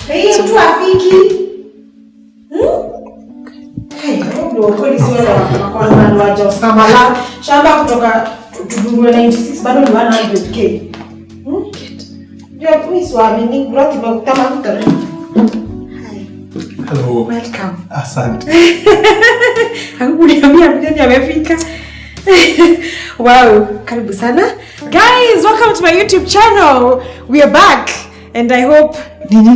Hey, mtu afiki. Hey, ndio kweli sio kwa wajo kama shamba kutoka tudungue 96 bado ni 100k. Ndio please waamini growth imekutama mtare. Hello. Welcome. Asante. Hakuniambia mgeni amefika. Wow, karibu sana. Guys, welcome to my YouTube channel. We are back and I hope and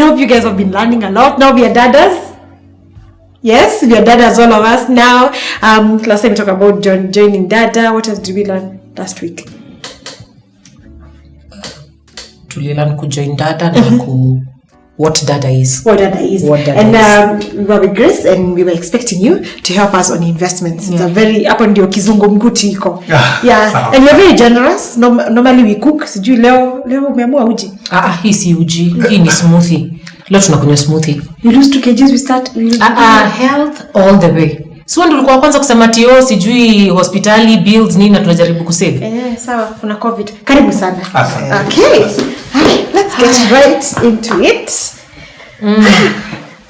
I hope you guys have been learning a lot. Now we are dadas. Yes, we are dadas, all of us now. Last time we talked about joining dada. What else did we learn last week? Tulilearn ku join dada na what dada is. What dada is. We were with Grace and we were expecting you to help us on investments. It's a very hapo ndio kizungu mkuti iko. Yeah. And we're very generous. Normally we cook. Sijui leo umeamua uji. Hii si uji. Hii ni smoothie. Leo tunakunywa smoothie. You lose 2 kg we start. Health all the way. So ndio ulikuwa kwanza kusema tio sijui hospitali bills nini na tunajaribu kusave. Sawa, kuna COVID. Karibu sana. Asante. Okay. Let's get right into it.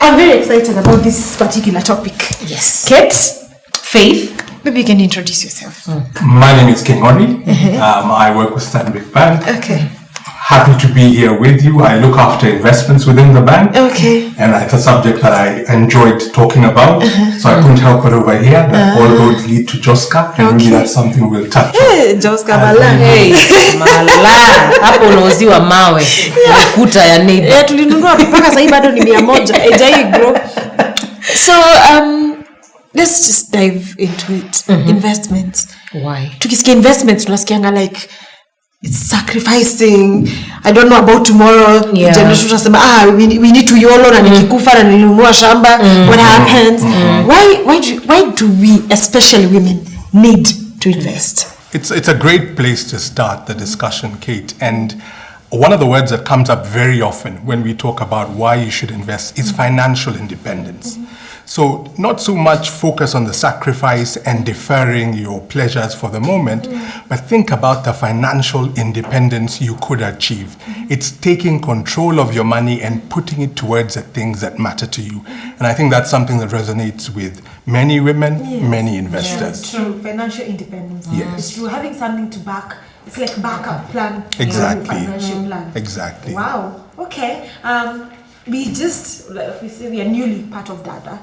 I'm very excited about this particular topic. Yes. Kate, Faith, maybe you can introduce yourself. My name is Kingori. I work with Stanbic Bank. Okay. Happy to be here with you. I look after investments within the bank. Okay. And it's a subject that I enjoyed talking about. So I couldn't help it over here. That all roads lead to Joska. And maybe that's something we'll touch on. Joska Mala. Hey, Mala. Hapo unauziwa mawe. Ukuta ya neighbor. Tulinunua mpaka sasa hivi bado ni 100. Ejai bro. So let's just dive into it. Investments. Why? Tukisikia investments tunasikianga like it's sacrificing. I don't know about tomorrow. Generation tunasema we need to YOLO na nikikufa na nilinunua shamba. What happens? Why do we, especially women, need to invest? It's a great place to start the discussion, Kate. And one of the words that comes up very often when we talk about why you should invest is financial independence. So not so much focus on the sacrifice and deferring your pleasures for the moment, but think about the financial independence you could achieve. It's taking control of your money and putting it towards the things that matter to you. And I think that's something that resonates with many women, many investors. Yeah, true. Financial independence. Yes. It's true. Having something to back. It's like backup plan. Exactly. Financial plan. Exactly. Wow. Okay. We say we are newly part of Dada,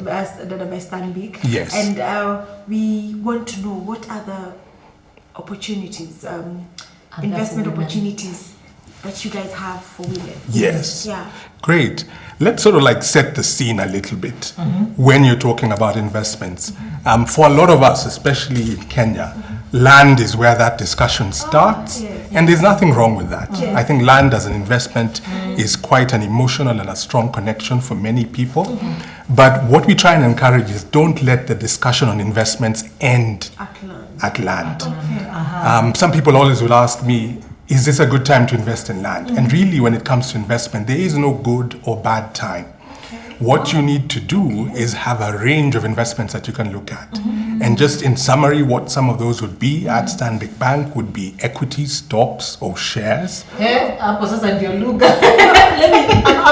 as Dada by Stanbic. Yes. And we want to know what other opportunities, investment opportunities that you guys have for women. Yes. Yeah. Great. Let's sort of like set the scene a little bit when you're talking about investments. For a lot of us, especially in Kenya, land is where that discussion starts. And there's nothing wrong with that. I think land as an investment is quite an emotional and a strong connection for many people. But what we try and encourage is don't let the discussion on investments end at land. Some people always will ask me, is this a good time to invest in land? And really, when it comes to investment, there is no good or bad time. What you need to do is have a range of investments that you can look at. And just in summary, what some of those would be at Stanbic Bank would be equities, stocks, or shares. I'm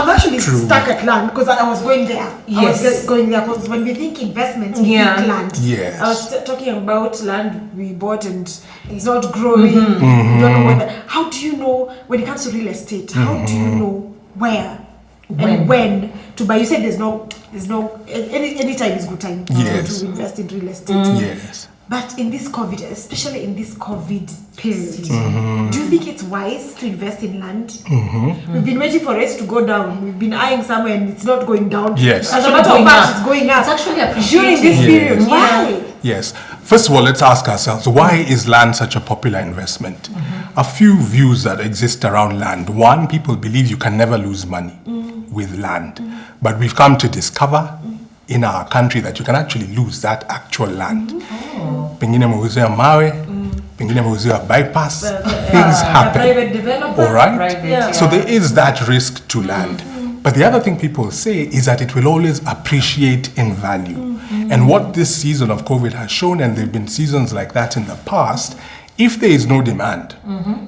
actually stuck at land because I was going there. Yes. I was going there because when we think investments, we think land. Yes. I was talking about land we bought and it's not growing. You don't know whether. How do you know when it comes to real estate? How do you know where? And when to buy? You said there's no any time is good time to invest in real estate. Yes. But in this COVID, especially in this COVID period, do you think it's wise to invest in land? We've been waiting for rates to go down. We've been eyeing somewhere and it's not going down. Yes. As a matter of fact, it's going up. It's actually appreciated during this period. Why? Yes. First of all, let's ask ourselves, why is land such a popular investment? A few views that exist around land. One, people believe you can never lose money with land. But we've come to discover in our country that you can actually lose that actual land. Pengine mauziwa mawe, pengine mauziwa bypass, things happen. Private developer. All right? So there is that risk to land. But the other thing people say is that it will always appreciate in value. And what this season of COVID has shown, and there have been seasons like that in the past, If there is no demand,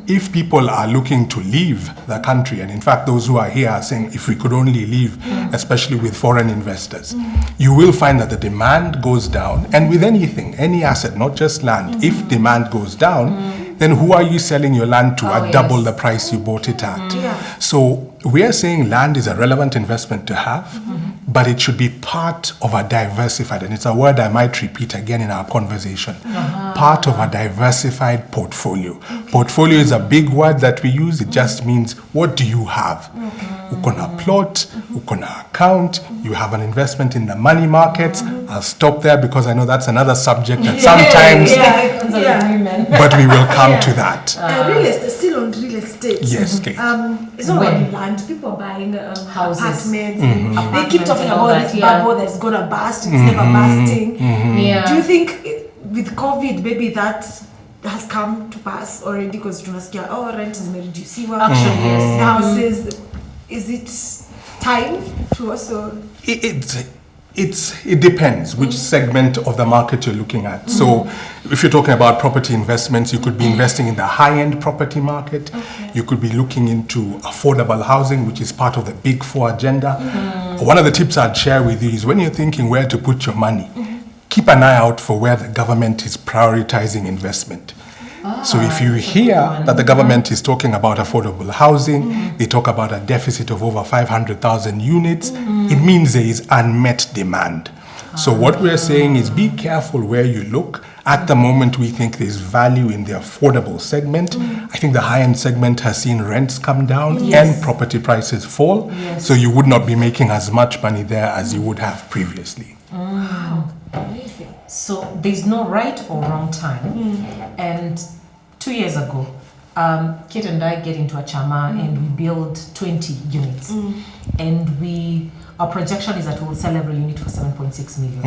if people are looking to leave the country, and in fact those who are here are saying if we could only leave, especially with foreign investors, you will find that the demand goes down. And with anything, any asset, not just land, if demand goes down, then who are you selling your land to at double the price you bought it at? So we are saying land is a relevant investment to have, but it should be part of a diversified, and it's a word I might repeat again in our conversation, part of a diversified portfolio. Portfolio is a big word that we use. It just means, what do you have? Uko na plot, uko na account, you have an investment in the money markets. I'll stop there because I know that's another subject that sometimes, but we will come to that. Real estate, still on real estate. Yes, Kate. It's not only land. People are buying houses, apartments. They keep talking about this bubble that's gonna burst. It's never bursting. Do you think with COVID maybe that has come to pass already? Because tunasikia, oh, rent is reduciwa. Actually, yes. Houses, is it time to also? It depends which segment of the market you're looking at. So if you're talking about property investments, you could be investing in the high-end property market. You could be looking into affordable housing, which is part of the Big Four agenda. One of the tips I'd share with you is when you're thinking where to put your money, keep an eye out for where the government is prioritizing investment. So if you hear that the government is talking about affordable housing, they talk about a deficit of over 500,000 units, it means there is unmet demand. So what we're saying is be careful where you look. At the moment, we think there's value in the affordable segment. I think the high-end segment has seen rents come down and property prices fall. So you would not be making as much money there as you would have previously. So there's no right or wrong time. And 2 years ago, Kate and I get into a chama and we build 20 units. And our projection is that we'll sell every unit for 7.6 million.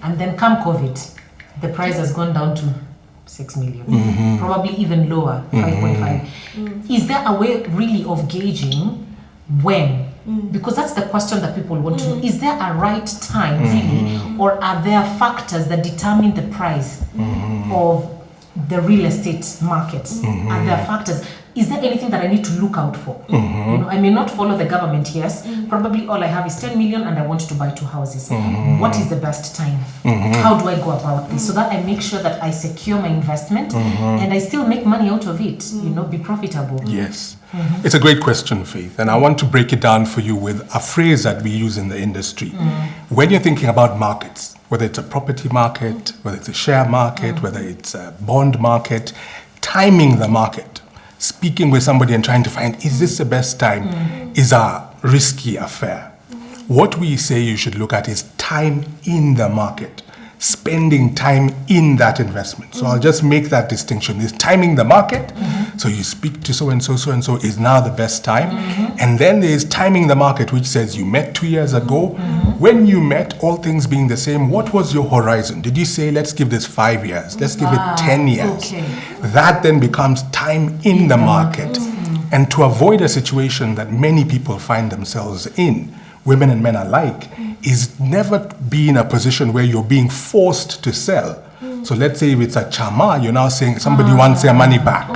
And then come COVID, the price has gone down to 6 million, probably even lower, 5.5. Is there a way really of gauging when? Because that's the question that people want to know. Is there a right time really, or are there factors that determine the price of the real estate market? Are there factors? Is there anything that I need to look out for? You know, I may not follow the government, yes. Probably all I have is 10 million and I want to buy 2 houses. What is the best time? How do I go about this so that I make sure that I secure my investment and I still make money out of it, you know, be profitable? Yes. It's a great question, Faith. And I want to break it down for you with a phrase that we use in the industry. When you're thinking about markets, whether it's a property market, whether it's a share market, whether it's a bond market, timing the market, speaking with somebody and trying to find, is this the best time, is a risky affair. What we say you should look at is time in the market, spending time in that investment. So I'll just make that distinction. Is timing the market, so you speak to so-and-so is now the best time. And then there's timing the market, which says you met 2 years ago. When you met, all things being the same, what was your horizon? Did you say, let's give this 5 years, let's give it 10 years? That then becomes time in the market. And to avoid a situation that many people find themselves in, women and men alike, is never be in a position where you're being forced to sell. So let's say if it's a chama, you're now saying somebody wants their money back.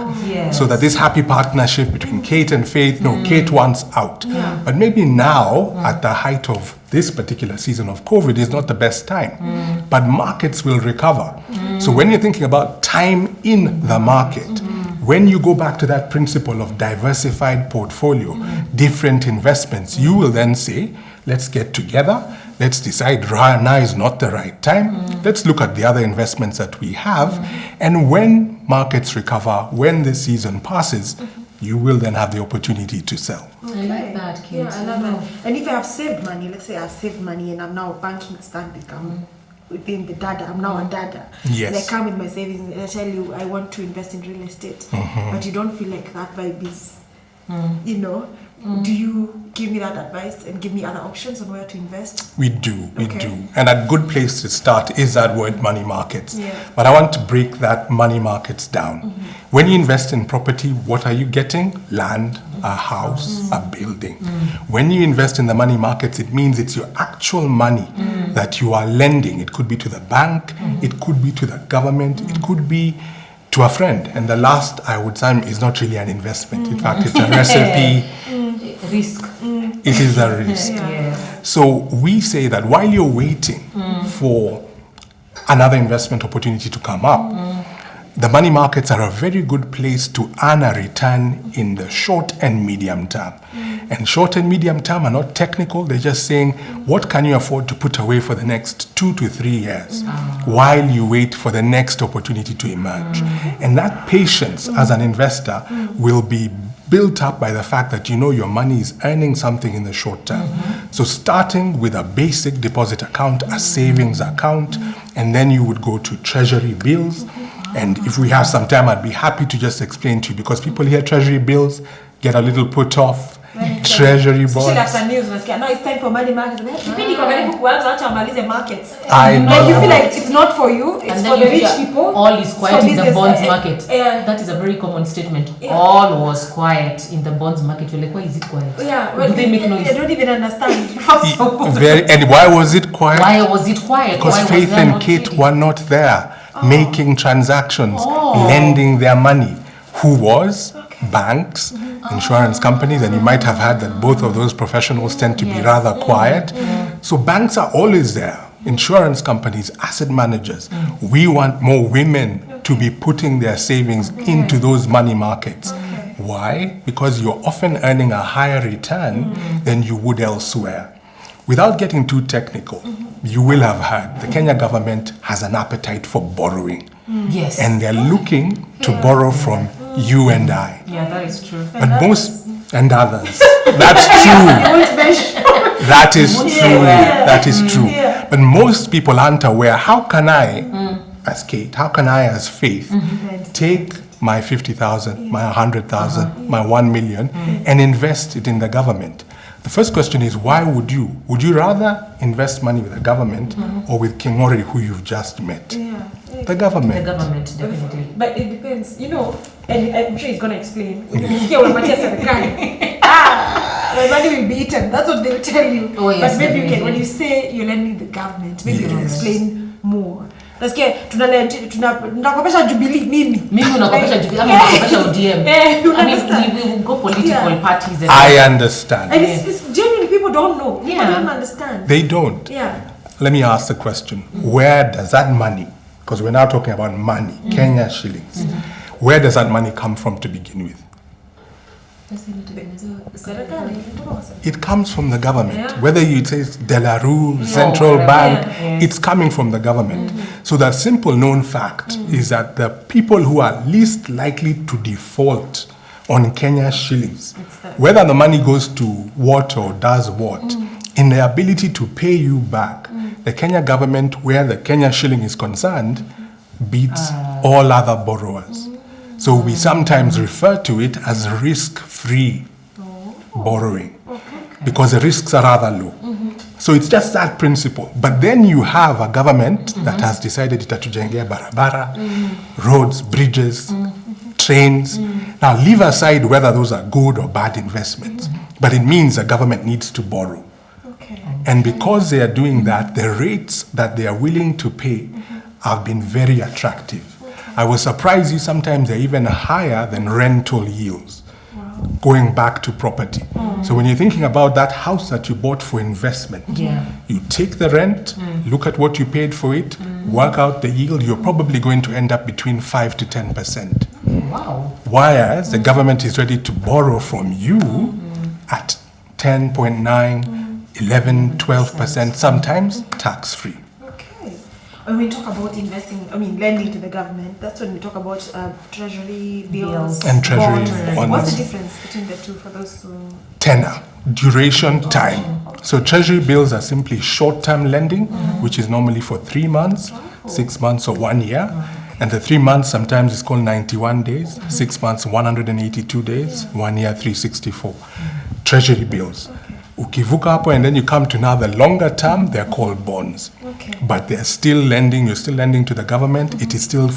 So that this happy partnership between Kate and Faith, no, Kate wants out. But maybe now, at the height of this particular season of COVID, is not the best time. But markets will recover. So when you're thinking about time in the market, when you go back to that principle of diversified portfolio, different investments, you will then say, let's get together, let's decide right now is not the right time, let's look at the other investments that we have, and when markets recover, when the season passes, you will then have the opportunity to sell. I like that, Kate. Yeah, I love that. And if I have saved money, let's say I've saved money and I'm now banking Stanbic, I'm within the data, I'm now a data. Yes. And I come with my savings and I tell you I want to invest in real estate, but you don't feel like that vibe is, you know, do you give me that advice and give me other options on where to invest? We do. And a good place to start is that word money markets. Yeah. But I want to break that money markets down. When you invest in property, what are you getting? Land, a house, a building. When you invest in the money markets, it means it's your actual money that you are lending. It could be to the bank, it could be to the government, it could be to a friend. And the last, I would say, is not really an investment. In fact, it's a recipe. Risk. It is a risk. Yes. So we say that while you're waiting for another investment opportunity to come up, the money markets are a very good place to earn a return in the short and medium term. And short and medium term are not technical. They're just saying, what can you afford to put away for the next 2 to 3 years while you wait for the next opportunity to emerge? And that patience as an investor will be built up by the fact that you know your money is earning something in the short term. So starting with a basic deposit account, a savings account, and then you would go to Treasury bills. And if we have some time, I'd be happy to just explain to you, because people hear Treasury bills, get a little put off. Treasury bonds. After news, now it's time for money markets. I know. Like you feel like it's not for you, it's And for then the you rich hear people. all is quiet So in the business- bonds market. Yeah. That is a very common statement. All was quiet in the bonds market. You're like, why is it quiet? Yeah, Do they make noise? I don't even understand. First of all. And why was it quiet? Why was it quiet? Because Why was Faith there and not Kate trading? were not there making transactions, lending their money. Who was? Banks, insurance companies, and you might have heard that both of those professionals tend to be rather quiet. So banks are always there. Insurance companies, asset managers. We want more women to be putting their savings into those money markets. Why? Because you're often earning a higher return than you would elsewhere. Without getting too technical, you will have heard the Kenya government has an appetite for borrowing. Yes. And they're looking to borrow from you and I. Yeah, that is true. But most, and others. That's true. That is true. That is true. But most people aren't aware. How can I, as Kate, how can I, as Faith, take my 50,000, my 100,000, my 1 million, and invest it in the government? The first question is, why would you? Would you rather invest money with the government or with King Ori, who you've just met? The government. The government, definitely. But it depends, you know, and I'm sure he's going to explain. My money will be eaten. That's what they'll tell you. Oh, yes, but maybe you can, definitely. when you say you're lending the government, maybe you can Yes. explain more. Nasikia tunakopesha Jubilee nini? Mimi unakopesha Jubilee, ama unakopesha ODM. You I mean, understand? we will go political Yeah. parties. And I understand. And it's genuine, people don't know. People Yeah. don't understand. They don't. Yeah. Let me ask the question. Where does that money, because we're now talking about money, Kenya shillings, where does that money come from to begin with? It comes from the government. Yeah. Whether you say it's Delarue, Central whatever. Bank, Yeah. it's coming from the government. So the simple known fact is that the people who are least likely to default on Kenya shillings, whether the money goes to what or does what, in the ability to pay you back, the Kenya government, where the Kenya shilling is concerned, beats all other borrowers. So we sometimes refer to it as risk-free borrowing because the risks are rather low. So it's just that principle. But then you have a government that has decided itatujengea barabara, roads, bridges, trains. Now leave aside whether those are good or bad investments, but it means the government needs to borrow. And because they are doing that, the rates that they are willing to pay have been very attractive. I will surprise you, sometimes they're even higher than rental yields, going back to property. So when you're thinking about that house that you bought for investment, you take the rent, look at what you paid for it, work out the yield, you're probably going to end up between 5 to 10%. wow. Whereas the government is ready to borrow from you at 10.9, 11, 12%, sometimes tax-free. Okay. When we talk about investing, lending to the government, that's when we talk about treasury bills And treasury bonds. What's the difference between the two for those who... Tenor, duration, time. So treasury bills are simply short-term lending, which is normally for 3 months, 6 months, or 1 year. And the 3 months sometimes is called 91 days, 6 months, 182 days, 1 year, 364. Treasury bills. Ukivuka hapo, and then you come to now the longer term, they're called bonds. But they're still lending, you're still lending to the government. It is still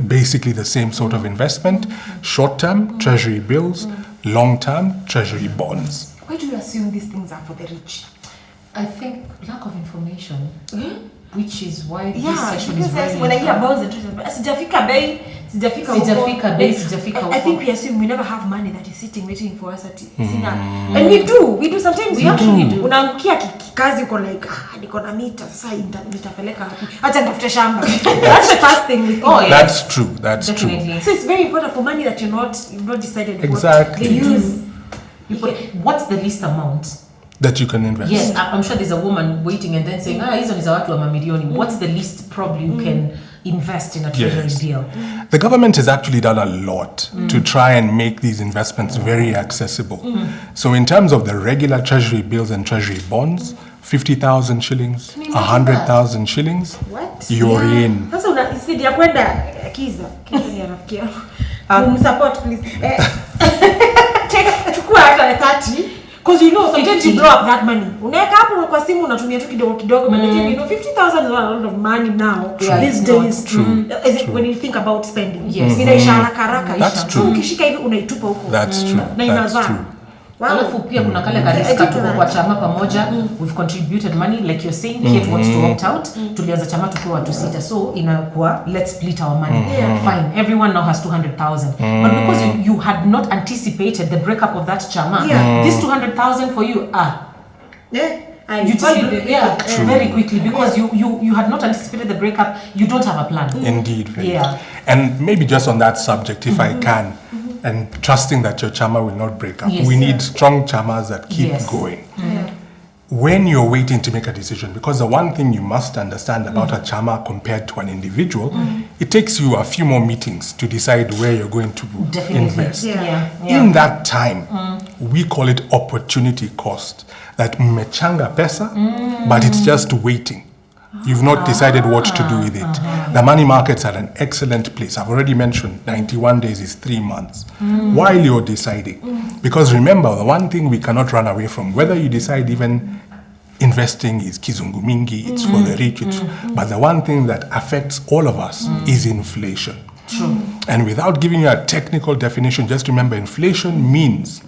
basically the same sort of investment. Short-term, treasury bills. Long-term, treasury bonds. Why do you assume these things are for the rich? I think lack of information, which is why this Yeah, session is because very when I hear important. bonds and sijafika bei, sijafika huko. Sijafika I think we assume we never have money that is sitting waiting for us at sina. And we do sometimes. We actually do. Unaamkia kikazi uko like niko na mita sasa nitapeleka wapi? Acha nitafute shamba. That's the first thing we think. Oh, yeah. That's true. That's Definitely. true. So it's very important for money that you've not decided Exactly. what to use. What's the least amount? That you can invest. Yes, I'm sure there's a woman waiting and then saying, hizo ni za watu wa mamilioni. What's the least probably you can invest in a treasury Yes. deal? The government has actually done a lot to try and make these investments very accessible. So in terms of the regular treasury bills and treasury bonds, 50,000 shillings, 100,000 shillings, What? you're in. Sasa instead ya kwenda Kiza ni rafiki yangu. Support please. Chukua hata 30. Because you know, sometimes you blow up that money. Unaweka hapo kwa simu unatumia tu kidogo but you know 50,000 is a lot of money now. Yeah, These it's not days. true. Is it when you think about spending? Yes. Inaisha haraka. That's true. So ukishika hivi unaitupa huko. That's true. Na That's inazaa. true. Wow. Alafu pia kuna kale kariska tuko kwa chama pamoja, we've contributed money like you're saying, Kate wants to opt out, tulianza chama tukiwa watu 6, so inakuwa let's split our money. Fine, everyone now has 200,000, but because you had not anticipated the breakup of that chama, this 200,000 for you you just very quickly because you had not anticipated the breakup, you don't have a plan. Indeed. Very. Yeah. And maybe just on that subject, if I can, and trusting that your chama will not break up. Yes. We need strong chamas that keep Yes. going. When you're waiting to make a decision, because the one thing you must understand about a chama compared to an individual, it takes you a few more meetings to decide where you're going to invest. Yeah. In that time, we call it opportunity cost. That mmechanga pesa, but it's just waiting. You've not decided what to do with it. The money markets are an excellent place. I've already mentioned 91 days is 3 months. While you're deciding. Because remember, the one thing we cannot run away from, whether you decide even investing is kizungu mingi, it's for the rich, but the one thing that affects all of us is inflation. True. And without giving you a technical definition, just remember inflation means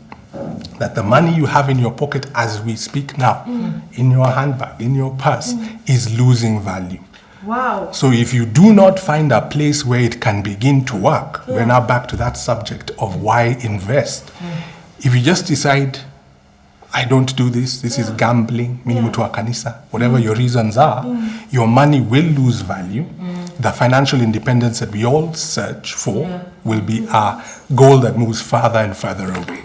that the money you have in your pocket as we speak now, in your handbag, in your purse, is losing value. Wow. So if you do not find a place where it can begin to work, we're now back to that subject of why invest. If you just decide, I don't do this is gambling, mimi mtu wa kanisa, whatever your reasons are, your money will lose value. The financial independence that we all search for will be a goal that moves further and further away.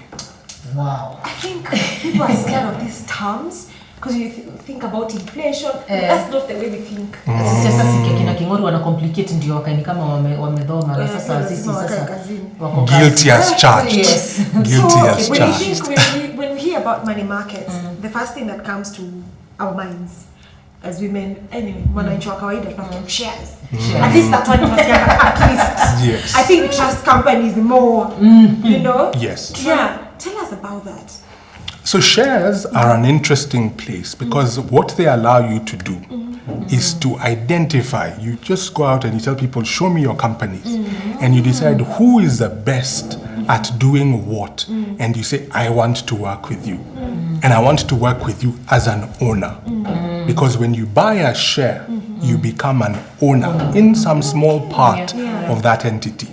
Wow. I think people are scared of these terms because you think about inflation. That's not the way we think. Sasa kina Kingori wana complicate ndio wakaini kama wamedhoma na sasa sisi sasa wako Guilty as charged. Yes. Guilty as when charged. when we hear about money markets, the first thing that comes to our minds as women, anyway, mwananchi wa kawaida tunafikiria shares. At least that one at least. Yes. I think we trust companies more. You know? Yes. Yeah. Tell us about that. So shares are an interesting place because what they allow you to do is to identify. You just go out and you tell people, show me your companies. And you decide who is the best at doing what. And you say, I want to work with you. And I want to work with you as an owner. Because when you buy a share, you become an owner in some small part of that entity.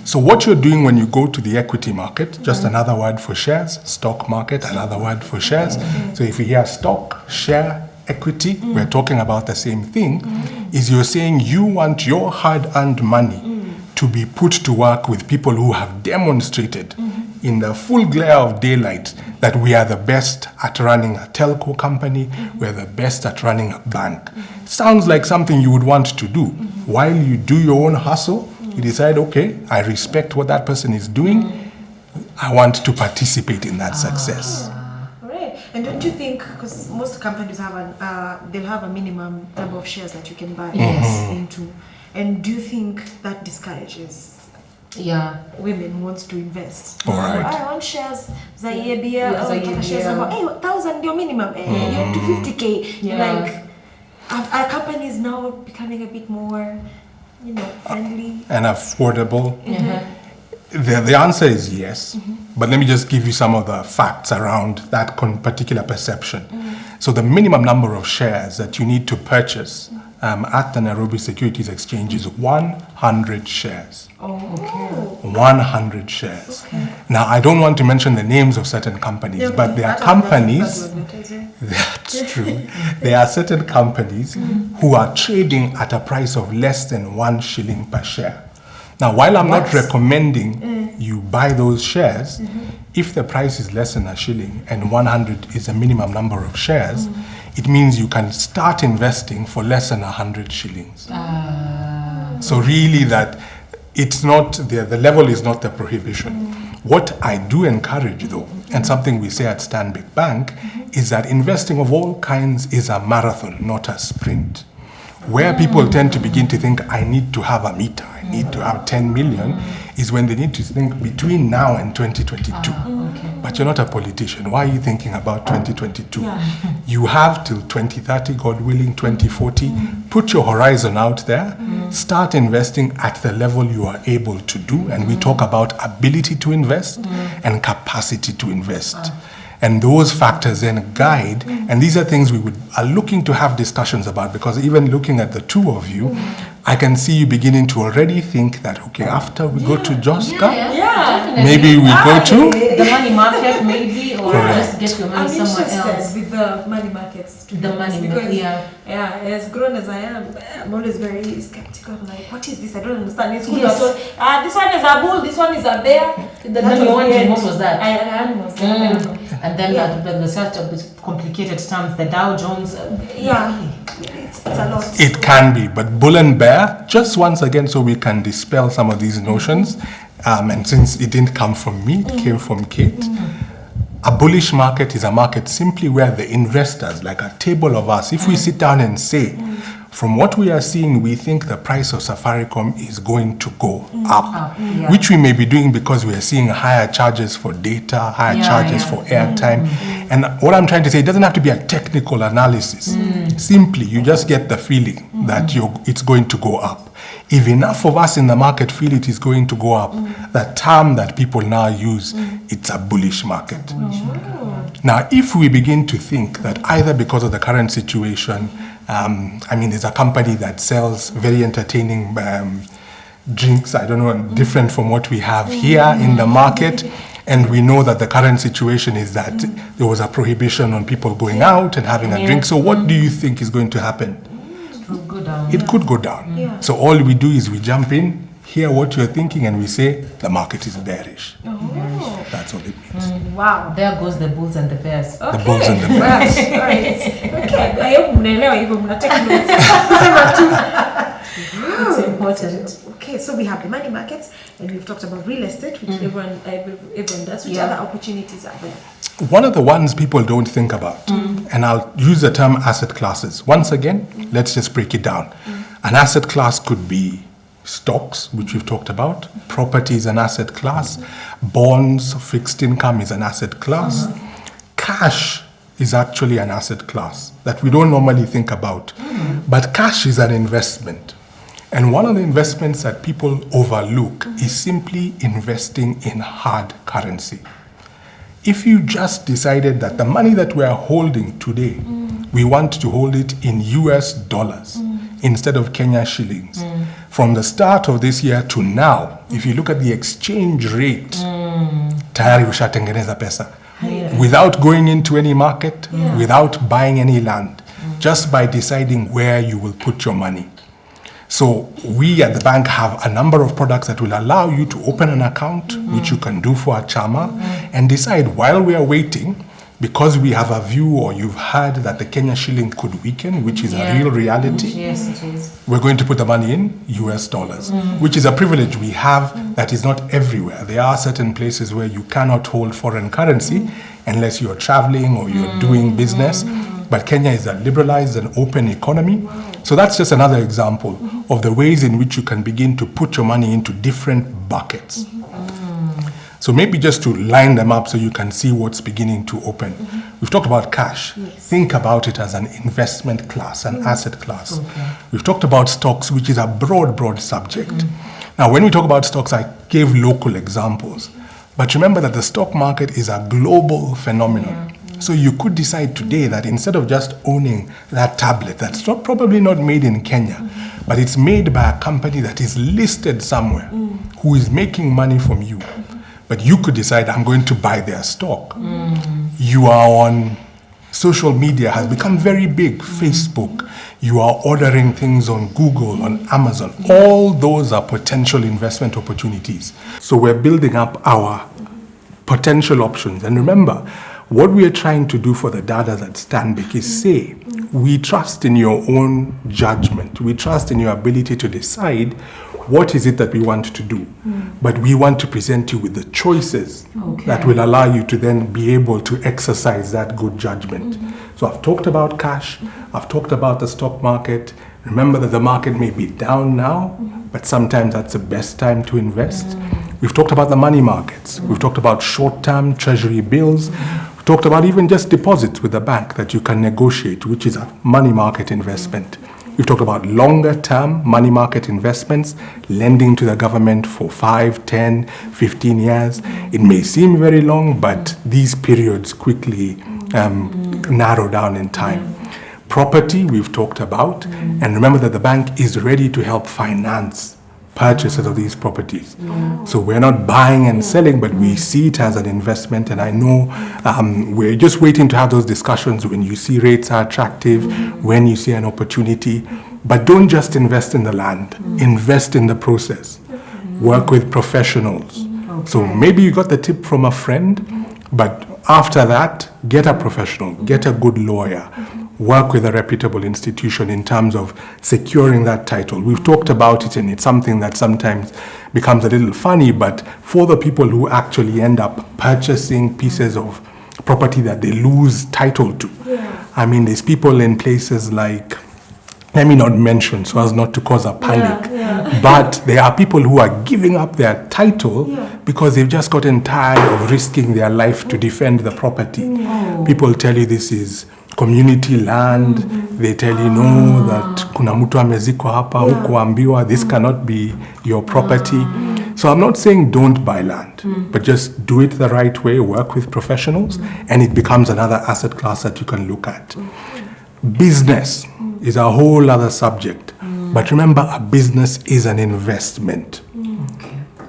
So what you're doing when you go to the equity market, just another word for shares, stock market, another word for shares. So if you hear stock, share, equity, we're talking about the same thing, is you're saying you want your hard-earned money to be put to work with people who have demonstrated in the full glare of daylight that we are the best at running a telco company, we're the best at running a bank. Sounds like something you would want to do. While you do your own hustle, you decide, okay, I respect what that person is doing. I want to participate in that success. Right. And don't you think, because most companies have they'll have a minimum number of shares that you can buy into, and do you think that discourages women who wants to invest? All right. I want shares za EBA, shares about 1,000 your minimum, you're to 50K. Like, our company is now becoming a bit more, friendly and affordable. The answer is yes, but let me just give you some of the facts around that particular perception. So the minimum number of shares that you need to purchase at the Nairobi Securities Exchange is 100 shares. Oh, okay. 100 shares. Okay. Now, I don't want to mention the names of certain companies, but there are companies, that's true, there are certain companies who are trading at a price of less than 1 shilling per share. Now, while I'm not recommending you buy those shares, if the price is less than a shilling and 100 is a minimum number of shares, it means you can start investing for less than 100 shillings. So really that it's not, the level is not the prohibition. What I do encourage though, and something we say at Stanbic Bank, is that investing of all kinds is a marathon, not a sprint. Where people tend to begin to think, I need to have a meter, I need to have 10 million, is when they need to think between now and 2022. But you're not a politician. Why are you thinking about 2022? You have till 2030, God willing, 2040. Put your horizon out there. Start investing at the level you are able to do. And we talk about ability to invest and capacity to invest. And those factors then guide, and these are things we are looking to have discussions about, because even looking at the two of you, I can see you beginning to already think that, okay, after we go to Joska, maybe we go to the money market, maybe, or just get your money I'm somewhere interested else. with the money markets. The money because, market, as grown as I am, I'm always very skeptical. I'm like, what is this? I don't understand. It's good. Yes. This one is a bull, this one is a bear. The number one what was that? Animals. And then the search of complicated terms, the Dow Jones. It's a lot. It can be, but bull and bear, just once again, so we can dispel some of these notions. And since it didn't come from me, it came from Kate. A bullish market is a market simply where the investors, like a table of us, if we sit down and say, from what we are seeing, we think the price of Safaricom is going to go up, which we may be doing because we are seeing higher charges for data, higher charges for airtime. And what I'm trying to say, it doesn't have to be a technical analysis. Simply, you just get the feeling that it's going to go up. If enough of us in the market feel it is going to go up, the term that people now use, it's a bullish market. Now, if we begin to think that either because of the current situation, there's a company that sells very entertaining drinks, I don't know, different from what we have here in the market. And we know that the current situation is that there was a prohibition on people going out and having a drink. So what do you think is going to happen? It could go down. So all we do is we jump in, hear what you're thinking, and we say the market is bearish. That's all it means. Wow. There goes the bulls and the bears. Okay. The bulls and the bears. Okay. I hope mnaelewa hivyo mnatake notes. It's important. Okay, so we have the money markets, and we've talked about real estate, which everyone does. Which other opportunities are there? One of the ones people don't think about, and I'll use the term asset classes. Once again, let's just break it down. An asset class could be stocks, which we've talked about. Property is an asset class. Bonds, fixed income is an asset class. Cash is actually an asset class that we don't normally think about. But cash is an investment. And one of the investments that people overlook is simply investing in hard currency. If you just decided that the money that we are holding today, we want to hold it in US dollars instead of Kenya shillings. From the start of this year to now, if you look at the exchange rate, tayari ushatengeneza pesa. Without going into any market, without buying any land, just by deciding where you will put your money. So we at the bank have a number of products that will allow you to open an account, which you can do for a chama, and decide while we are waiting, because we have a view or you've heard that the Kenya shilling could weaken, which is a real reality. Yes, it is. We're going to put the money in US dollars, which is a privilege we have that is not everywhere. There are certain places where you cannot hold foreign currency unless you're traveling or you're doing business. But Kenya is a liberalized and open economy. So that's just another example of the ways in which you can begin to put your money into different buckets. So maybe just to line them up so you can see what's beginning to open. We've talked about cash. Think about it as an investment class, an asset class. We've talked about stocks, which is a broad subject. Now, when we talk about stocks, I gave local examples. But remember that the stock market is a global phenomenon. So you could decide today that instead of just owning that tablet that's probably not made in Kenya, but it's made by a company that is listed somewhere who is making money from you, but you could decide, I'm going to buy their stock. You are on social media, has become very big, Facebook. You are ordering things on Google, on Amazon. All those are potential investment opportunities. So we're building up our potential options. And remember, what we are trying to do for the dadas at Stanbic is say, we trust in your own judgment. We trust in your ability to decide what is it that we want to do. But we want to present you with the choices that will allow you to then be able to exercise that good judgment. So I've talked about cash. I've talked about the stock market. Remember that the market may be down now, but sometimes that's the best time to invest. We've talked about the money markets. We've talked about short-term treasury bills. We've talked about even just deposits with the bank that you can negotiate, which is a money market investment. We've talked about longer-term money market investments, lending to the government for 5, 10, 15 years. It may seem very long, but these periods quickly narrow down in time. Property, we've talked about. And remember that the bank is ready to help finance purchases of these properties. So we're not buying and selling, but we see it as an investment. And I know we're just waiting to have those discussions when you see rates are attractive, when you see an opportunity. But don't just invest in the land, invest in the process. Work with professionals. So maybe you got the tip from a friend, but after that, get a professional, get a good lawyer. Work with a reputable institution in terms of securing that title. We've talked about it, and it's something that sometimes becomes a little funny, but for the people who actually end up purchasing pieces of property that they lose title to, I mean, there's people in places like, let me not mention so as not to cause a panic, but there are people who are giving up their title because they've just gotten tired of risking their life to defend the property. People tell you this is community land. They tell you, no, that kuna mtu amezikwa hapa, hukuambiwa, this cannot be your property. So I'm not saying don't buy land, but just do it the right way, work with professionals, and it becomes another asset class that you can look at. Business is a whole other subject. But remember, a business is an investment.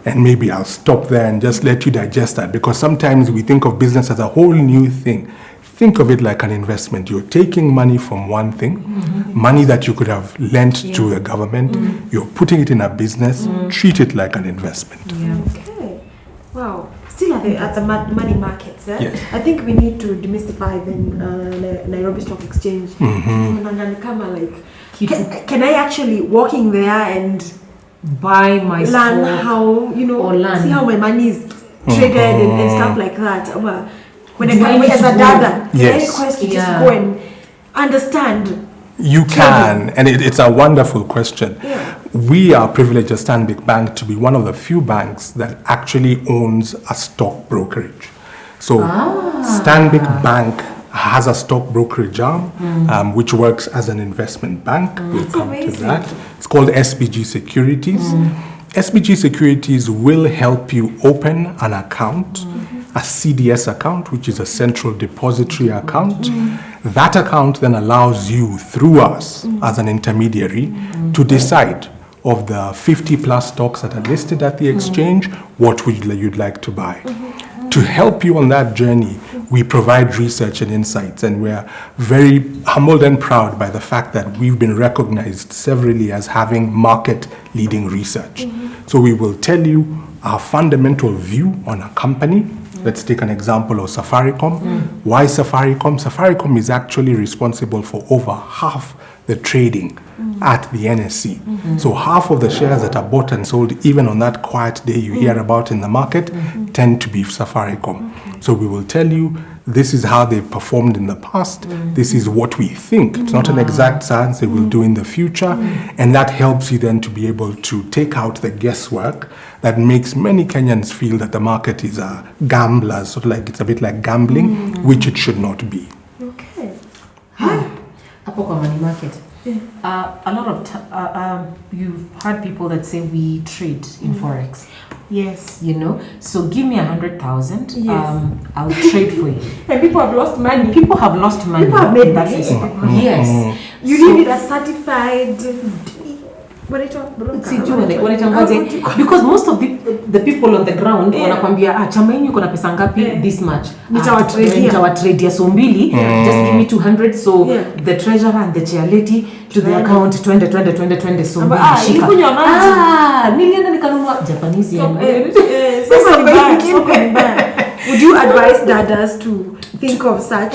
And maybe I'll stop there and just let you digest that, because sometimes we think of business as a whole new thing. Think of it like an investment. You're taking money from one thing, money that you could have lent to the government. You're putting it in a business. Treat it like an investment. Okay. Wow. Still at the money markets, Yes. I think we need to demystify the Nairobi Stock Exchange. Can I actually walk in there and buy my learn stock how, see how my money is traded and stuff like that? When as a dada, can I request to just go and understand? You can, and it's a wonderful question. We are privileged at Stanbic Bank to be one of the few banks that actually owns a stock brokerage. So Stanbic Bank has a stock brokerage arm, which works as an investment bank. We'll come to that. It's called SBG Securities. SBG Securities will help you open an account, a CDS account, which is a central depository account. That account then allows you, through us as an intermediary, to decide of the 50 plus stocks that are listed at the exchange, what would you'd like to buy. To help you on that journey, we provide research and insights, and we're very humbled and proud by the fact that we've been recognized severally as having market-leading research. So we will tell you our fundamental view on a company. Let's take an example of Safaricom. Why Safaricom? Safaricom is actually responsible for over half the trading at the NSC. So half of the shares that are bought and sold, even on that quiet day you hear about in the market, tend to be Safaricom. So we will tell you, this is how they've performed in the past. This is what we think. It's not an exact science they will do in the future. And that helps you then to be able to take out the guesswork that makes many Kenyans feel that the market is a gambler, sort of like it's a bit like gambling, which it should not be. Okay. Hapo kwa money market. A lot of you've heard people that say we trade in Forex. Yes. You know, so give me 100,000. Yes. I'll trade for you. And people have lost money. People have lost money. People have made in that money. respect. Yes. You So- need a certified. Because most of the people on the ground wanakwambia chama yenu iko na pesa ngapi this much nitawatradia so mbili just give me 200 so the treasurer and the chair lady to the account 20 so mbili shika nilienda nikanunua Japanese yen. Would you advise dadas to think of such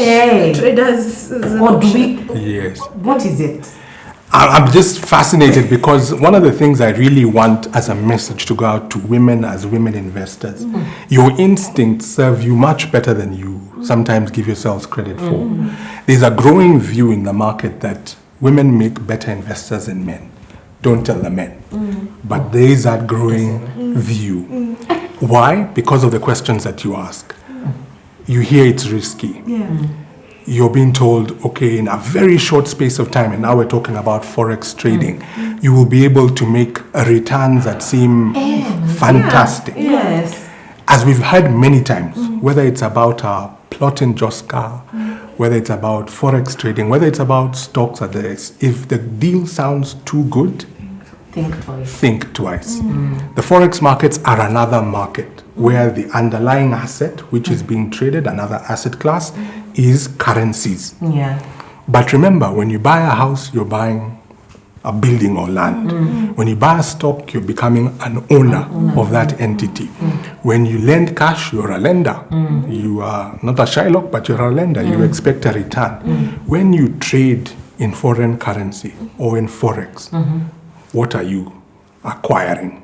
traders or do we? Yes. What is it? I'm just fascinated because one of the things I really want as a message to go out to women as women investors, your instincts serve you much better than you sometimes give yourselves credit for. There's a growing view in the market that women make better investors than men. Don't tell the men. But there is that growing view. Why? Because of the questions that you ask. You hear it's risky. You're being told, okay, in a very short space of time, and now we're talking about Forex trading, you will be able to make returns that seem fantastic. Yes. As we've heard many times, whether it's about a plot in Joska, whether it's about Forex trading, whether it's about stocks or this, if the deal sounds too good, think twice. The Forex markets are another market where the underlying asset, which is being traded, another asset class, is currencies. Yeah. But remember, when you buy a house, you're buying a building or land. When you buy a stock, you're becoming an owner of that entity. When you lend cash, you're a lender. You are not a Shylock, but you're a lender. You expect a return. When you trade in foreign currency or in Forex, what are you acquiring?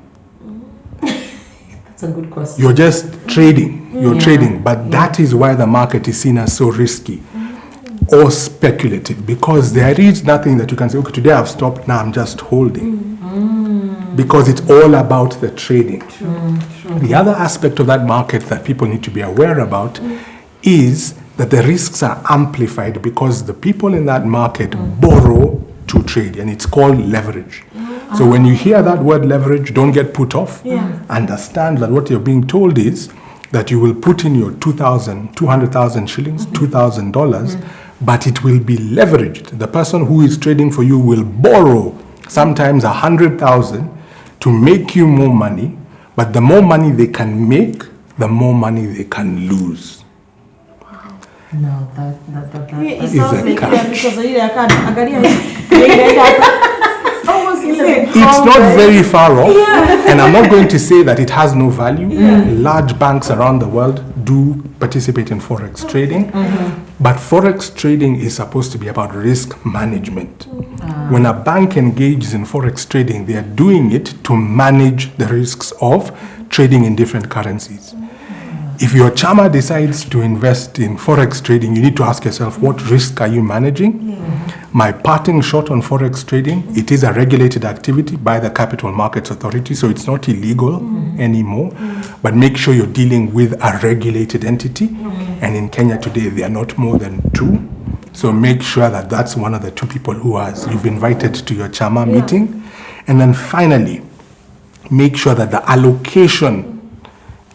That's a good question. You're just trading. You're trading. But that is why the market is seen as so risky or speculative, because there is nothing that you can say, okay, today I've stopped, now I'm just holding. Because it's all about the trading. The other aspect of that market that people need to be aware about is that the risks are amplified because the people in that market borrow to trade, and it's called leverage. So when you hear that word leverage, don't get put off. Understand that what you're being told is that you will put in your 200,000 shillings, $2,000, but it will be leveraged. The person who is trading for you will borrow sometimes 100,000 to make you more money, but the more money they can make, the more money they can lose. No, that It is sounds a like catch. It's not very far off, and I'm not going to say that it has no value. Large banks around the world do participate in Forex trading, but Forex trading is supposed to be about risk management. When a bank engages in Forex trading, they are doing it to manage the risks of trading in different currencies. If your chama decides to invest in Forex trading, you need to ask yourself, what risk are you managing? My parting shot on Forex trading, it is a regulated activity by the Capital Markets Authority, so it's not illegal anymore. But make sure you're dealing with a regulated entity. And in Kenya today, there are not more than 2. So make sure that that's one of the 2 people you've invited to your chama meeting. And then finally, make sure that the allocation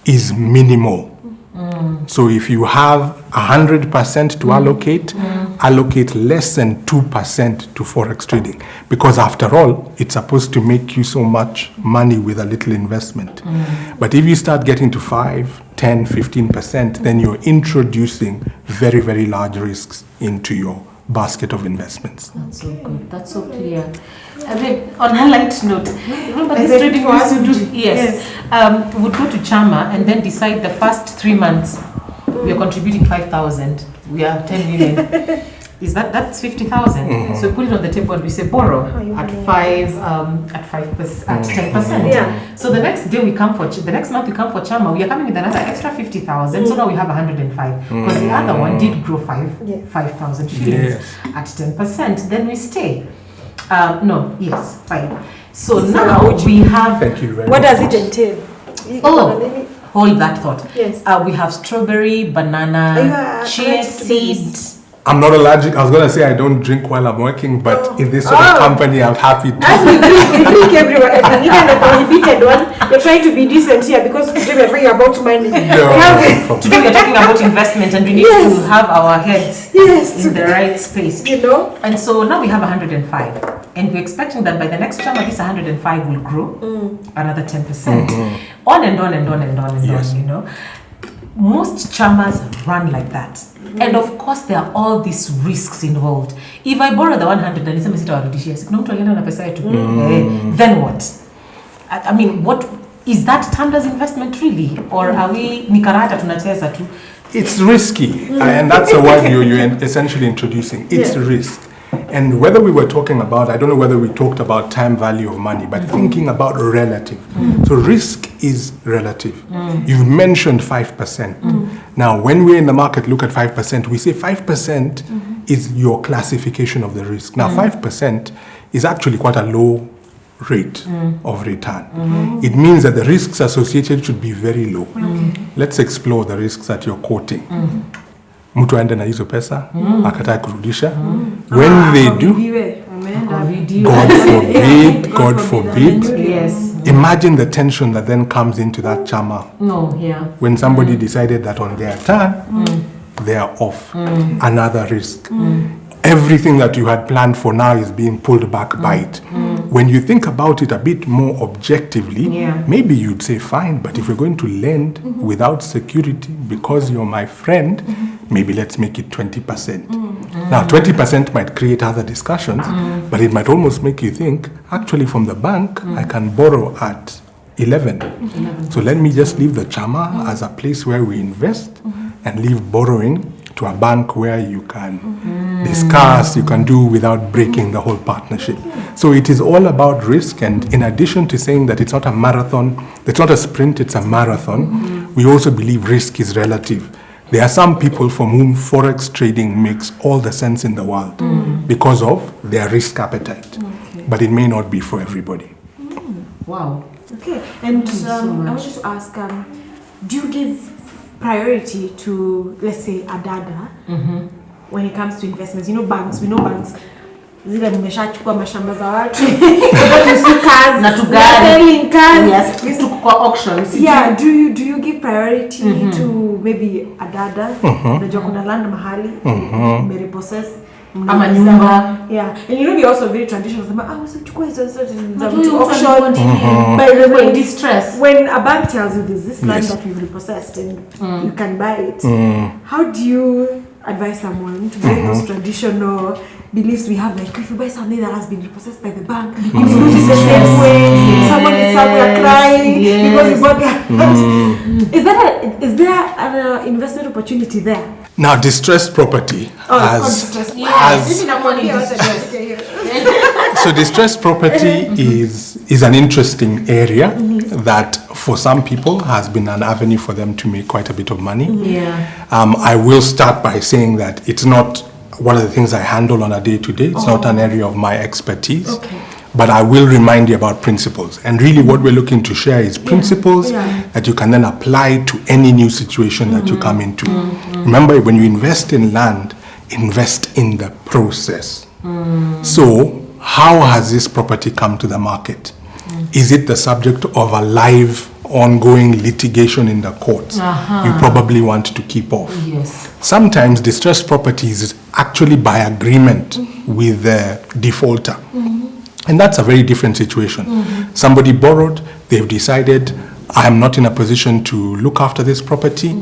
is minimal. So if you have 100% to allocate, allocate less than 2% to Forex trading. Because after all, it's supposed to make you so much money with a little investment. But if you start getting to 5, 10, 15%, then you're introducing very, very large risks into your basket of investments. That's so good. That's so clear. I mean, on a light note, remember this trading we used to do? Yes. We would go to Chama and then decide the first 3 months we are contributing 5,000. We are 10 million. Is that's 50,000? So we put it on the table and we say borrow at 5%, at 10%. So the next day we come the next month we come for Chama, we are coming with another extra 50,000. So now we have 105 because the other one did grow 5,000 shillings at 10%. Then we stay. 5. So now we have. Thank you very What much. does it entail? Hold that thought. Yes. We have strawberry, banana, chia seed. I'm not allergic. I was going to say I don't drink while I'm working, but in this sort of company, I'm happy to. As we drink everywhere, even the prohibited one, you're trying to be decent here because today we're talking about money. No. Today we're talking about investment and we need to have our heads in the right space. You know? And so now we have 105. And we're expecting that by the next term, this 105 will grow another 10%. On and on and on and on and on, you know. Most chamas run like that. And of course, there are all these risks involved. If I borrow the 100 and then what? I mean, what is that termed as investment really? Or are we nikarata tunacheza tu? It's risky, and that's a word you're essentially introducing. It's risk. And whether we were talking about, I don't know whether we talked about time value of money, but thinking about relative. So risk is relative. You've mentioned 5%. Now, when we're in the market, look at 5%, we say 5% is your classification of the risk. Now, 5% is actually quite a low rate of return. It means that the risks associated should be very low. Let's explore the risks that you're quoting. Mtu aende na hizo pesa akataa kurudisha. When they do, God forbid, imagine the tension that then comes into that chama. When somebody decided that on their turn they are off. Another risk. Everything that you had planned for now is being pulled back by it. When you think about it a bit more objectively, maybe you'd say fine, but if you're going to lend without security because you're my friend, maybe let's make it 20%. Now 20% might create other discussions, but it might almost make you think, actually from the bank, I can borrow at 11. So let me just leave the chama as a place where we invest and leave borrowing to a bank where you can discuss, you can do without breaking the whole partnership. So it is all about risk, and in addition to saying that it's not a marathon, it's not a sprint, it's a marathon, we also believe risk is relative. There are some people from whom Forex trading makes all the sense in the world because of their risk appetite. But it may not be for everybody. Wow. Okay, and I want you to ask, do you give priority to, let's say, a dada when it comes to investments? You know, banks, we know banks. Zile mmeshachukua mashamba za watu. Na tugari. Yes, we took kwa auctions. Yeah, do you give priority to maybe a dada? Unajua kuna land mahali, repossess. Ama nyumba. Yeah, and you know we also very traditional. Usichukue hizo to auction. But when distress, when a bank tells you this land that you've repossessed and you can buy it, how do you advise someone to break those traditional beliefs we have? Like, if you buy something that has been repossessed by the bank, you lose it the same way. Someone is somewhere crying because you bought that. Is there an investment opportunity there? Now, distressed property so distressed property is an interesting area that for some people has been an avenue for them to make quite a bit of money. I will start by saying that it's not one of the things I handle on a day-to-day. It's not an area of my expertise. But I will remind you about principles. And really what we're looking to share is principles that you can then apply to any new situation that you come into. Remember, when you invest in land, invest in the process. So how has this property come to the market? Is it the subject of a live, ongoing litigation in the courts? You probably want to keep off. Sometimes distressed property is actually by agreement with the defaulter. And that's a very different situation. Somebody borrowed, they've decided, I'm not in a position to look after this property.